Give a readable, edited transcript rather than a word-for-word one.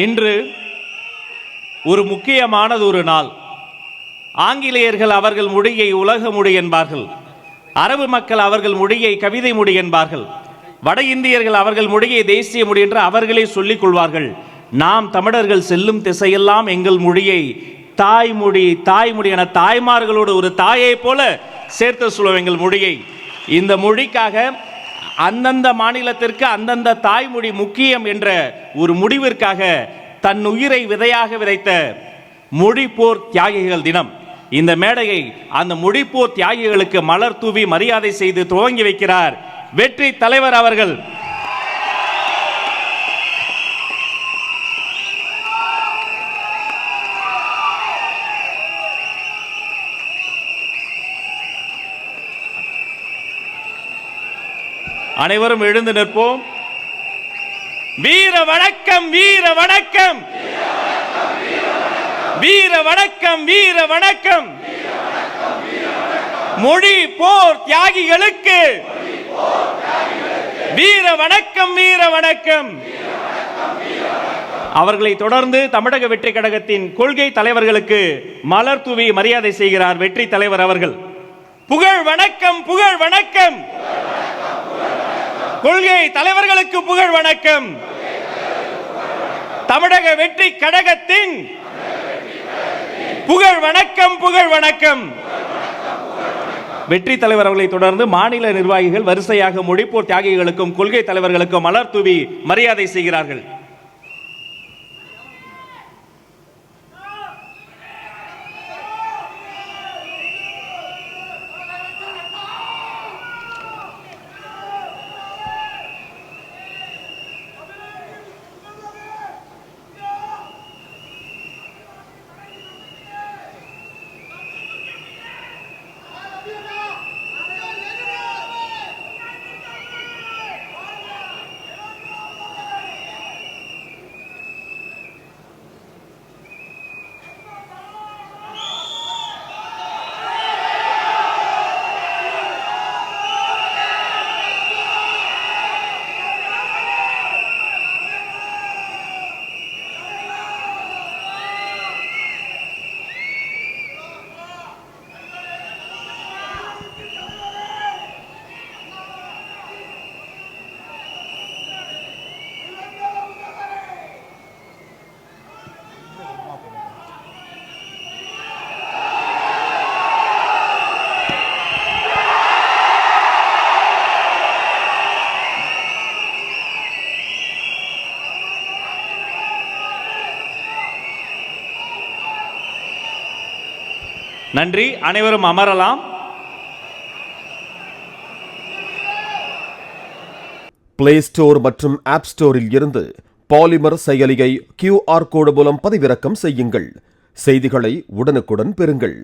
இன்று ஒரு முக்கியமானது ஒரு நாள். ஆங்கிலேயர்கள் அவர்கள் மொழியை உலக மொழி என்பார்கள். அரபு மக்கள் அவர்கள் மொழியை கவிதை மொழி என்பார்கள். வட இந்தியர்கள் அவர்கள் மொழியை தேசிய மொழி என்று அவர்களே சொல்லிக் கொள்வார்கள். நாம் தமிழர்கள் செல்லும் திசையெல்லாம் எங்கள் மொழியை தாய்மொழி என தாய்மார்களோடு ஒரு தாயை போல சேர்த்து சொல்லுவோம் எங்கள் மொழியை. இந்த மொழிக்காக அந்தந்த மாநிலத்திற்கு அந்தந்த தாய்மொழி முக்கியம் என்ற ஒரு முடிவிற்காக தன் உயிரை விதையாக விதைத்த மொழிப்போர் தியாகிகள் தினம். இந்த மேடையை அந்த மொழிப்போர் தியாகிகளுக்கு மலர் தூவி மரியாதை செய்து துவங்கி வைக்கிறார் வெற்றி தலைவர் அவர்கள். அனைவரும் எழுந்து நிற்போம். வீர வணக்கம், வீர வணக்கம், வீர வணக்கம், வீர வணக்கம். மொழி போர் தியாகிகளுக்கு வீர வணக்கம், வீர வணக்கம். அவர்களை தொடர்ந்து தமிழக வெற்றி கழகத்தின் கொள்கை தலைவர்களுக்கு மலர் தூவி மரியாதை செய்கிறார் வெற்றி தலைவர் அவர்கள். புகழ் வணக்கம், புகழ் வணக்கம். கொள்கை தலைவர்களுக்கு புகழ் வணக்கம். தமிழக வெற்றி கழகத்தின் புகழ் வணக்கம், புகழ் வணக்கம். வெற்றி தலைவர் அவர்களை தொடர்ந்து மாநில நிர்வாகிகள் வரிசையாக மொழிப்போர் தியாகிகளுக்கும் கொள்கை தலைவர்களுக்கும் மலர் தூவி மரியாதை செய்கிறார்கள். நன்றி. அனைவரும் அமரலாம். பிளே ஸ்டோர் மற்றும் ஆப் ஸ்டோரில் இருந்து பாலிமர் செயலியை QR கோடு மூலம் பதிவிறக்கம் செய்யுங்கள். செய்திகளை உடனுக்குடன் பெறுங்கள்.